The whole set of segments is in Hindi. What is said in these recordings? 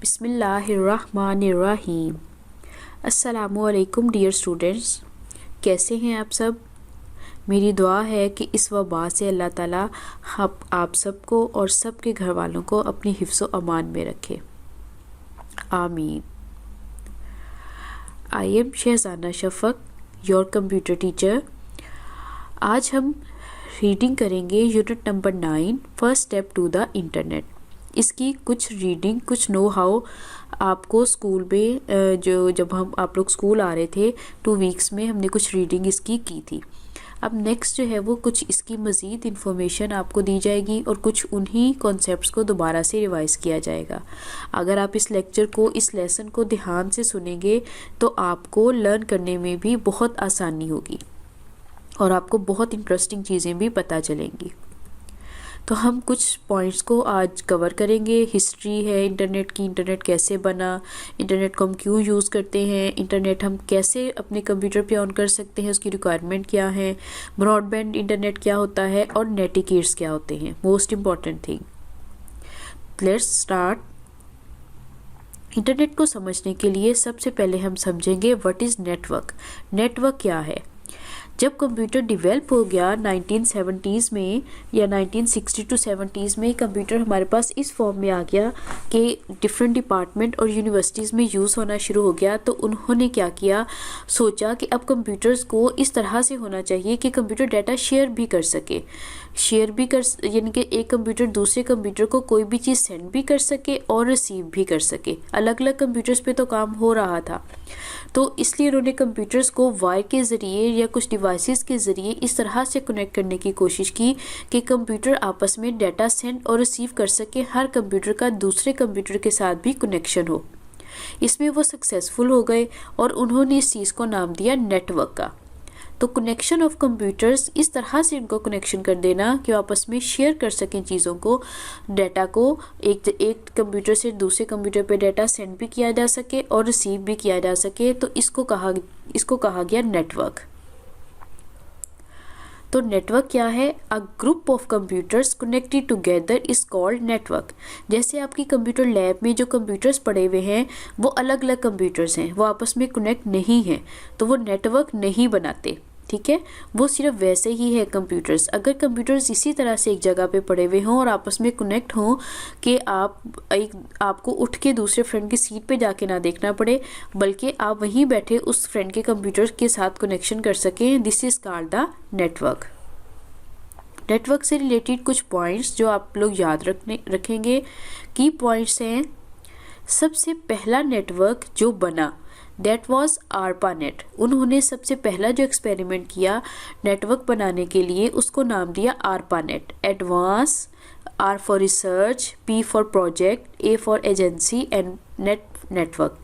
बिस्मिल्लाहिर्रहमानिर्रहीम। अस्सलामुअलैकुम डियर स्टूडेंट्स, कैसे हैं आप सब। मेरी दुआ है कि इस वबा से अल्लाह ताला आप सबको और सबके घर वालों को अपनी हिफ्ज़ व अमान में रखे, आमीन। I am Shahzana Shafaq, your computer teacher. आज हम रीडिंग करेंगे unit number 9, first step to the internet. इसकी कुछ रीडिंग, कुछ नो हाउ आपको स्कूल में जब आप लोग स्कूल आ रहे थे 2 वीक्स में हमने कुछ रीडिंग इसकी की थी। अब नेक्स्ट जो है वो कुछ इसकी मज़ीद इन्फॉर्मेशन आपको दी जाएगी और कुछ उन्हीं कॉन्सेप्ट्स को दोबारा से रिवाइज़ किया जाएगा। अगर आप इस लेक्चर को, इस लेसन को ध्यान से सुनेंगे तो आपको लर्न करने में भी बहुत आसानी होगी और आपको बहुत इंटरेस्टिंग चीज़ें भी पता चलेंगी। तो हम कुछ पॉइंट्स को आज कवर करेंगे। हिस्ट्री है इंटरनेट की, इंटरनेट कैसे बना, इंटरनेट को हम क्यों यूज़ करते हैं, इंटरनेट हम कैसे अपने कंप्यूटर पे ऑन कर सकते हैं, उसकी रिक्वायरमेंट क्या है, ब्रॉडबैंड इंटरनेट क्या होता है और नेटिकेट्स क्या होते हैं, most important thing. Let's start. Internet को समझने के लिए सबसे पहले हम समझेंगे व्हाट इज़ नेटवर्क। नेटवर्क क्या है। जब कंप्यूटर डेवलप हो गया 1970s में या 1960 टू 70s में, कंप्यूटर हमारे पास इस फॉर्म में आ गया कि डिफरेंट डिपार्टमेंट और यूनिवर्सिटीज़ में यूज़ होना शुरू हो गया। तो उन्होंने क्या किया, सोचा कि अब कंप्यूटर्स को इस तरह से होना चाहिए कि कंप्यूटर डाटा शेयर भी कर सके, यानी कि एक कंप्यूटर दूसरे कंप्यूटर को कोई भी चीज़ सेंड भी कर सके और रिसीव भी कर सके। अलग अलग कंप्यूटर्स पे तो काम हो रहा था, तो इसलिए उन्होंने कंप्यूटर्स को वायर के ज़रिए या कुछ डिवाइसेस के ज़रिए इस तरह से कनेक्ट करने की कोशिश की कि कंप्यूटर आपस में डाटा सेंड और रिसीव कर सके, हर कंप्यूटर का दूसरे कंप्यूटर के साथ भी कनेक्शन हो। इसमें वो सक्सेसफुल हो गए और उन्होंने इस चीज़ को नाम दिया नेटवर्क का। तो कनेक्शन ऑफ कंप्यूटर्स, इस तरह से इनको कनेक्शन कर देना कि आपस में शेयर कर सकें चीज़ों को, डाटा को एक कंप्यूटर से दूसरे कंप्यूटर पे डाटा सेंड भी किया जा सके और रिसीव भी किया जा सके। तो इसको कहा गया नेटवर्क। तो नेटवर्क क्या है, a group of computers connected together is called network. जैसे आपकी कंप्यूटर लैब में जो कंप्यूटर्स पड़े हुए हैं वो अलग अलग कंप्यूटर्स हैं, वो आपस में कनेक्ट नहीं हैं, तो वो नेटवर्क नहीं बनाते, ठीक है। वो सिर्फ वैसे ही है कंप्यूटर्स। अगर कंप्यूटर्स इसी तरह से एक जगह पे पड़े हुए हों और आपस में कनेक्ट हों कि आपको उठ के दूसरे फ्रेंड की सीट पे जाके ना देखना पड़े, बल्कि आप वहीं बैठे उस फ्रेंड के कंप्यूटर के साथ कनेक्शन कर सकें, this is called the network. Network से रिलेटेड कुछ पॉइंट्स जो आप लोग याद रखेंगे, की पॉइंट्स हैं। सबसे पहला नेटवर्क जो बना दैट वॉज ARPANET। उन्होंने सबसे पहला जो एक्सपेरिमेंट किया नेटवर्क बनाने के लिए उसको नाम दिया ARPANET। Advance, R for research, P for project, A for agency and network.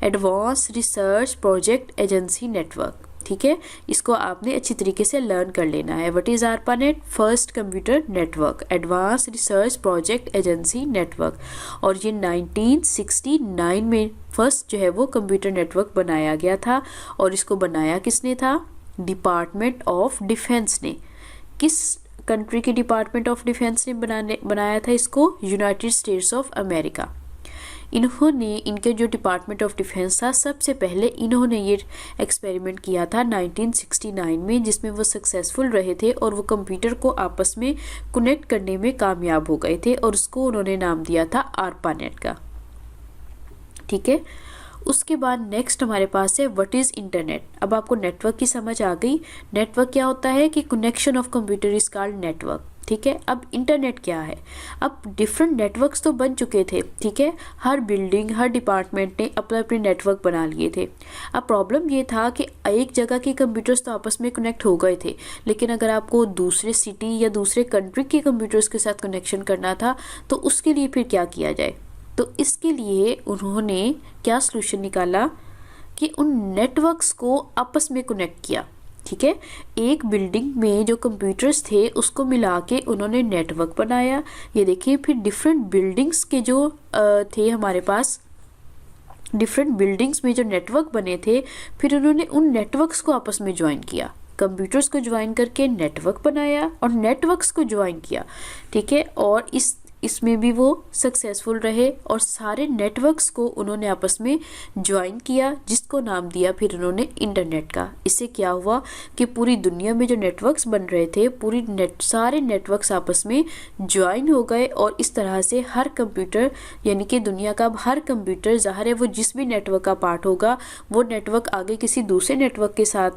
Advance research project agency network, ठीक है। इसको आपने अच्छी तरीके से लर्न कर लेना है। What is ARPANET? First computer network, advance research project agency network. और ये 1969 में फर्स्ट जो है वो कंप्यूटर नेटवर्क बनाया गया था। और इसको बनाया किसने था? डिपार्टमेंट ऑफ डिफेंस ने। किस कंट्री के डिपार्टमेंट ऑफ डिफेंस ने बनाया था इसको? United states of America. इन्होंने, इनके जो डिपार्टमेंट ऑफ डिफेंस था, सबसे पहले इन्होंने ये एक्सपेरिमेंट किया था 1969 में, जिसमें वो सक्सेसफुल रहे थे और वो कंप्यूटर को आपस में कनेक्ट करने में कामयाब हो गए थे और उसको उन्होंने नाम दिया था ARPANET का, ठीक है। उसके बाद नेक्स्ट हमारे पास है व्हाट इज़ इंटरनेट। अब आपको नेटवर्क की समझ आ गई। नेटवर्क क्या होता है कि connection of computer is called network, ठीक है। अब इंटरनेट क्या है? अब डिफरेंट नेटवर्क्स तो बन चुके थे, ठीक है। हर बिल्डिंग, हर डिपार्टमेंट ने अपने अपने नेटवर्क बना लिए थे। अब प्रॉब्लम ये था कि एक जगह के कंप्यूटर्स तो आपस में कनेक्ट हो गए थे, लेकिन अगर आपको दूसरे सिटी या दूसरे कंट्री के कंप्यूटर्स के साथ कनेक्शन करना था तो उसके लिए फिर क्या किया जाए? तो इसके लिए उन्होंने क्या सलूशन निकाला कि उन नेटवर्क्स को आपस में कनेक्ट किया, ठीक है। एक बिल्डिंग में जो कंप्यूटर्स थे उसको मिला के उन्होंने नेटवर्क बनाया। ये देखिए, फिर डिफरेंट बिल्डिंग्स के जो थे हमारे पास, डिफरेंट बिल्डिंग्स में जो नेटवर्क बने थे, फिर उन्होंने उन नेटवर्क्स को आपस में ज्वाइन किया। कंप्यूटर्स को ज्वाइन करके नेटवर्क बनाया और नेटवर्क्स को ज्वाइन किया, ठीक है। और इसमें भी वो सक्सेसफुल रहे और सारे नेटवर्क्स को उन्होंने आपस में ज्वाइन किया, जिसको नाम दिया फिर उन्होंने इंटरनेट का। इससे क्या हुआ कि पूरी दुनिया में जो नेटवर्क्स बन रहे थे, सारे नेटवर्क्स आपस में ज्वाइन हो गए और इस तरह से हर कंप्यूटर, यानी कि दुनिया का हर कंप्यूटर, ज़ाहिर है वो जिस भी नेटवर्क का पार्ट होगा वो नेटवर्क आगे किसी दूसरे नेटवर्क के साथ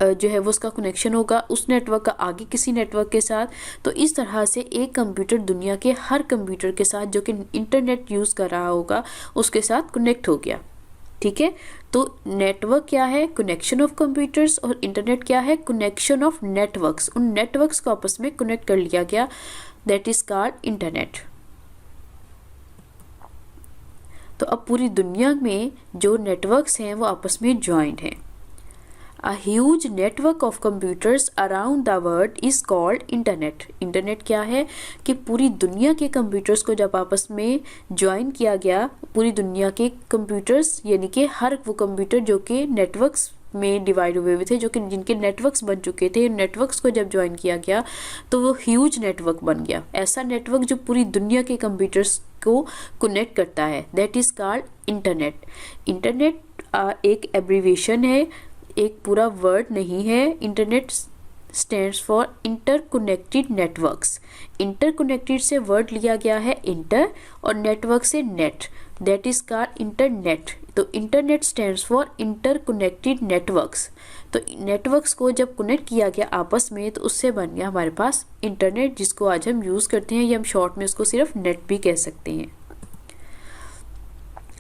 जो है वो उसका कनेक्शन होगा, उस नेटवर्क का आगे किसी नेटवर्क के साथ। तो इस तरह से एक कंप्यूटर दुनिया के हर कंप्यूटर के साथ जो कि इंटरनेट यूज़ कर रहा होगा उसके साथ कनेक्ट हो गया। ठीक है, तो नेटवर्क क्या है? कनेक्शन ऑफ कंप्यूटर्स, और इंटरनेट क्या है? Connection of networks. उन नेटवर्क्स को आपस में कनेक्ट कर लिया गया, दैट इज कॉल्ड इंटरनेट। तो अब पूरी दुनिया में जो नेटवर्क्स हैं वो आपस में ज्वाइंट हैं। A huge network of computers around the world is called internet. Internet क्या है कि पूरी दुनिया के कंप्यूटर्स को जब आपस में ज्वाइन किया गया, पूरी दुनिया के कंप्यूटर्स, यानी कि हर वो कंप्यूटर जो कि नेटवर्क्स में डिवाइड हुए हुए थे, जो कि जिनके नेटवर्क्स बन चुके थे, नेटवर्क्स को जब ज्वाइन किया गया तो वो ह्यूज नेटवर्क बन गया। ऐसा नेटवर्क जो पूरी दुनिया के कंप्यूटर्स को कनेक्ट करता है, that is called internet. Internet एक एब्रीविएशन है, एक पूरा वर्ड नहीं है। Internet stands for interconnected networks. Interconnected से वर्ड लिया गया है इंटर, और नेटवर्क से net, that is called internet. तो internet stands for interconnected networks. तो नेटवर्क्स को जब कनेक्ट किया गया आपस में तो उससे बन गया हमारे पास इंटरनेट, जिसको आज हम यूज़ करते हैं, या हम शॉर्ट में उसको सिर्फ नेट भी कह सकते हैं।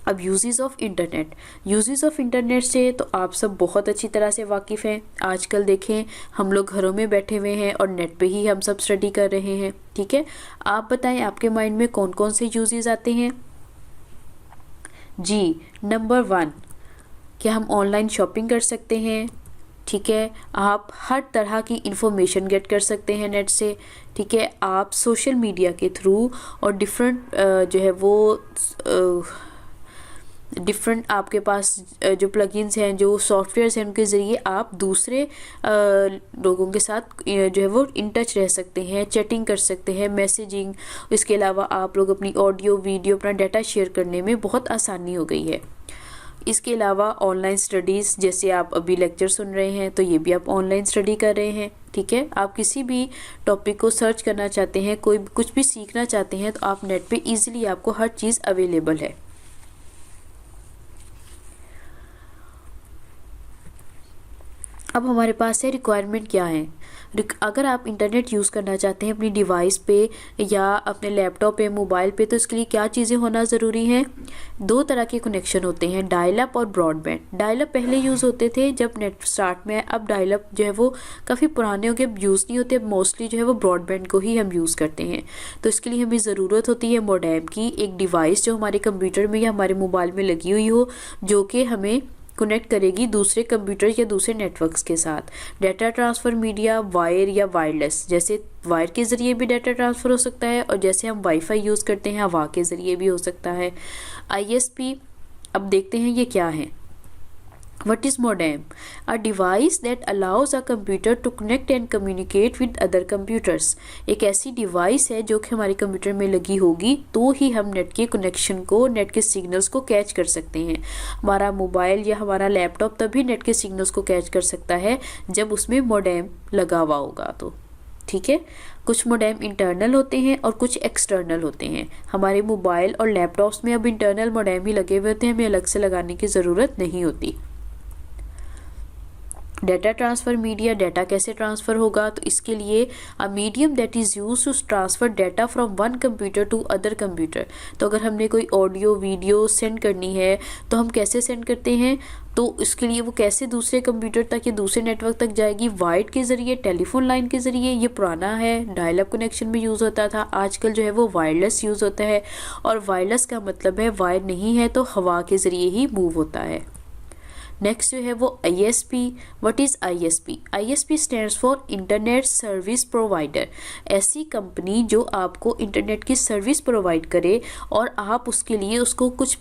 अब uses of internet. Uses of internet से तो आप सब बहुत अच्छी तरह से वाकिफ़ हैं। आजकल देखें हम लोग घरों में बैठे हुए हैं और नेट पे ही हम सब स्टडी कर रहे हैं। ठीक है, आप बताएं आपके माइंड में कौन कौन से यूजेस आते हैं? जी, नंबर 1, क्या हम ऑनलाइन शॉपिंग कर सकते हैं। ठीक है, आप हर तरह की इंफॉर्मेशन गेट कर सकते हैं नेट से। ठीक है, आप सोशल मीडिया के थ्रू और डिफरेंट जो है वो डिफरेंट आपके पास जो प्लगइन्स हैं, जो सॉफ्टवेयर्स हैं, उनके ज़रिए आप दूसरे लोगों के साथ जो है वो इन टच रह सकते हैं, चैटिंग कर सकते हैं, मैसेजिंग। इसके अलावा आप लोग अपनी ऑडियो वीडियो अपना डाटा शेयर करने में बहुत आसानी हो गई है। इसके अलावा ऑनलाइन स्टडीज़, जैसे आप अभी लेक्चर सुन रहे हैं तो ये भी आप ऑनलाइन स्टडी कर रहे हैं। ठीक है, आप किसी भी टॉपिक को सर्च करना चाहते हैं, कोई कुछ भी सीखना चाहते हैं तो आप नेट पे इजीली आपको हर चीज़ अवेलेबल है। अब हमारे पास है रिक्वायरमेंट क्या है। अगर आप इंटरनेट यूज़ करना चाहते हैं अपनी डिवाइस पे या अपने लैपटॉप पे, मोबाइल पे, तो इसके लिए क्या चीज़ें होना ज़रूरी हैं? 2 तरह के कनेक्शन होते हैं, डायल अप और ब्रॉडबैंड। डायल अप पहले यूज़ होते थे जब नेट स्टार्ट में, अब डायल अप जो है वो काफ़ी पुराने हो गए, अब यूज़ नहीं होते। अब मोस्टली जो है वो ब्रॉडबैंड को ही हम यूज़ करते हैं। तो इसके लिए हमें ज़रूरत होती है मोडेम की, एक डिवाइस जो हमारे कंप्यूटर में या हमारे मोबाइल में लगी हुई हो, जो कि हमें कनेक्ट करेगी दूसरे कंप्यूटर या दूसरे नेटवर्क्स के साथ। डाटा ट्रांसफ़र मीडिया वायर या वायरलेस, जैसे वायर के ज़रिए भी डाटा ट्रांसफ़र हो सकता है, और जैसे हम वाईफाई यूज़ करते हैं हवा के ज़रिए भी हो सकता है। ISP, अब देखते हैं ये क्या है। What is modem? A device that allows a computer to connect and communicate with other computers. एक ऐसी डिवाइस है जो कि हमारे कंप्यूटर में लगी होगी तो ही हम नेट के कनेक्शन को, नेट के सिग्नल्स को कैच कर सकते हैं। हमारा मोबाइल या हमारा लैपटॉप तभी नेट के सिग्नल्स को कैच कर सकता है जब उसमें मोडेम लगा हुआ होगा। तो ठीक है, कुछ मोडेम इंटरनल होते हैं और कुछ एक्सटर्नल होते हैं। हमारे मोबाइल और लैपटॉप्स में अब इंटरनल मोडेम ही लगे हुए होते हैं, हमें अलग से लगाने की ज़रूरत नहीं होती। डाटा ट्रांसफ़र मीडिया, डाटा कैसे ट्रांसफ़र होगा? तो इसके लिए a medium that is use to transfer data from one computer to other computer. तो अगर हमने कोई ऑडियो वीडियो सेंड करनी है तो हम कैसे सेंड करते हैं? तो इसके लिए वो कैसे दूसरे कंप्यूटर तक या दूसरे नेटवर्क तक जाएगी? वायर के ज़रिए, टेलीफोन लाइन के ज़रिए। ये पुराना है, डायल अप कनेक्शन में यूज़ होता था। आजकल जो है वो वायरलेस यूज़ होता है, और वायरलेस का मतलब है वायर नहीं है तो हवा के ज़रिए ही मूव होता है। नेक्स्ट जो है वो ISP। What is ISP? ISP stands for internet service provider. ऐसी कंपनी जो आपको इंटरनेट की सर्विस प्रोवाइड करे और आप उसके लिए उसको कुछ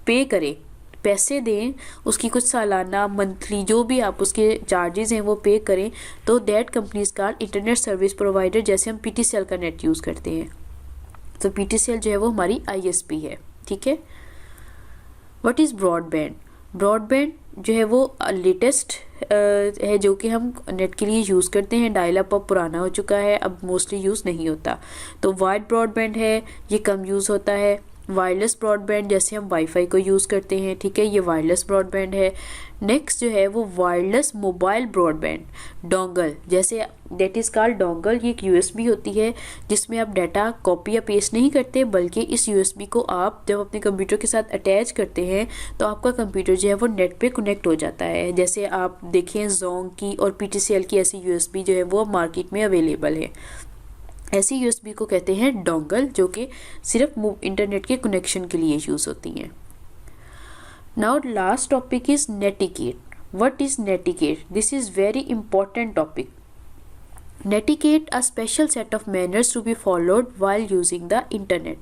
पे करें, पैसे दें, उसकी कुछ सालाना, मंथली, जो भी आप उसके चार्जेस हैं वो पे करें, तो that company is called internet service provider. जैसे हम PTCL का नेट यूज़ करते हैं। तो PTCL जो है वो हमारी ISP है, ठीक है। What is broadband? ब्रॉडबैंड जो है वो लेटेस्ट है जो कि हम नेट के लिए यूज़ करते हैं। डायल अप अब पुराना हो चुका है, अब मोस्टली यूज़ नहीं होता। तो वाइड ब्रॉडबैंड है, ये कम यूज़ होता है। वायरलेस ब्रॉडबैंड जैसे हम वाईफाई को यूज़ करते हैं, ठीक है, ये वायरलेस ब्रॉडबैंड है। नेक्स्ट जो है वो वायरलेस मोबाइल ब्रॉडबैंड, डोंगल, जैसे डेट इज़ कॉल्ड डोंगल। ये एक USB होती है जिसमें आप डाटा कॉपी या पेस्ट नहीं करते, बल्कि इस USB को आप जब अपने कंप्यूटर के साथ अटैच करते हैं तो आपका कंप्यूटर जो है वो नेट पे कनेक्ट हो जाता है। जैसे आप देखें जोंग की और PTCL की ऐसी USB जो है वो मार्केट में अवेलेबल है। ऐसी USB को कहते हैं डोंगल, जो कि सिर्फ इंटरनेट के कनेक्शन के लिए यूज़ होती हैं। Now last topic is netiquette. What is netiquette? This is very important topic. Netiquette a special set of manners to be followed while using the internet.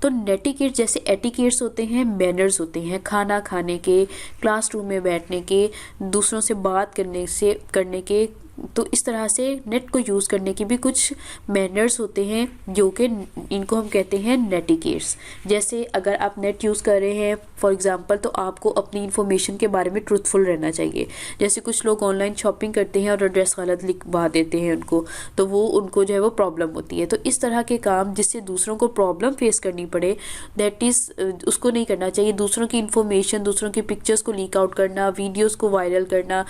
तो नेटिकेट जैसे एटिकेट्स होते हैं, मैनर्स होते हैं खाना खाने के, क्लासरूम में बैठने के, दूसरों से बात करने के, तो इस तरह से नेट को यूज़ करने की भी कुछ मैनर्स होते हैं जो कि इनको हम कहते हैं नेटिकेट्स। जैसे अगर आप नेट यूज़ कर रहे हैं फॉर एग्जांपल, तो आपको अपनी इन्फॉर्मेशन के बारे में ट्रूथफुल रहना चाहिए। जैसे कुछ लोग ऑनलाइन शॉपिंग करते हैं और एड्रेस गलत लिखवा देते हैं उनको, तो वो उनको जो है वो प्रॉब्लम होती है। तो इस तरह के काम जिससे दूसरों को प्रॉब्लम फेस करनी पड़े, दैट इज़ उसको नहीं करना चाहिए। दूसरों की इन्फॉर्मेशन, दूसरों की पिक्चर्स को लीक आउट करना, वीडियोस को वायरल करना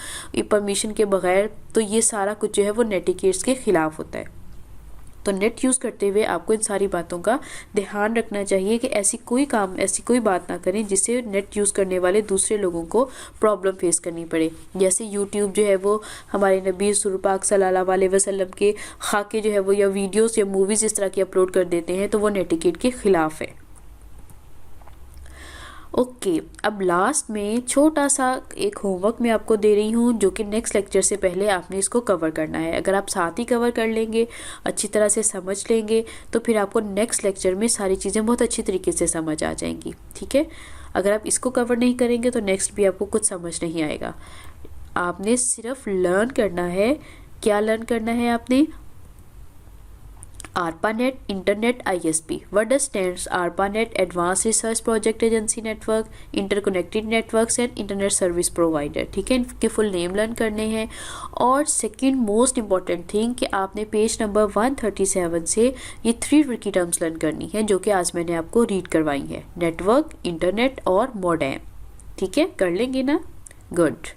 परमिशन के बगैर, तो ये सारा कुछ जो है वो नेटिकेट्स के खिलाफ होता है। तो नेट यूज़ करते हुए आपको इन सारी बातों का ध्यान रखना चाहिए कि ऐसी कोई बात ना करें जिससे नेट यूज़ करने वाले दूसरे लोगों को प्रॉब्लम फेस करनी पड़े। जैसे यूट्यूब जो है वो हमारे नबी रसूल पाक सल्लल्लाहु अलैहि वसल्लम के खाके जो है वो या वीडियोस या मूवीज़ इस तरह की अपलोड कर देते हैं, तो वो नेटिकेट के खिलाफ है। ओके, अब लास्ट में छोटा सा एक होमवर्क मैं आपको दे रही हूँ जो कि नेक्स्ट लेक्चर से पहले आपने इसको कवर करना है। अगर आप साथ ही कवर कर लेंगे, अच्छी तरह से समझ लेंगे, तो फिर आपको नेक्स्ट लेक्चर में सारी चीज़ें बहुत अच्छी तरीके से समझ आ जाएंगी, ठीक है। अगर आप इसको कवर नहीं करेंगे तो नेक्स्ट भी आपको कुछ समझ नहीं आएगा। आपने सिर्फ लर्न करना है। क्या लर्न करना है आपने? ARPANET Internet ISP. What does stands ARPANET? Advanced Research Project Agency Network, Interconnected Networks and Internet Service Provider। ठीक है, इनके फुल नेम लर्न करने हैं। और सेकेंड मोस्ट इम्पॉर्टेंट थिंग कि आपने पेज नंबर 137 से ये 3 ट्रिकी टर्म्स लर्न करनी है जो कि आज मैंने आपको रीड करवाई है। नेटवर्क, इंटरनेट और मॉडेम। ठीक है, कर लेंगे ना? गुड।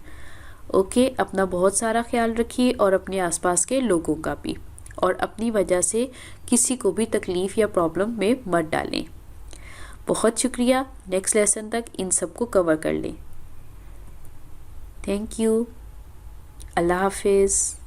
ओके, अपना बहुत सारा ख्याल रखिए और अपने आसपास के लोगों का भी, और अपनी वजह से किसी को भी तकलीफ़ या प्रॉब्लम में मत डालें। बहुत शुक्रिया। नेक्स्ट लेसन तक इन सबको कवर कर लें। Thank you. अल्लाह हाफिज़।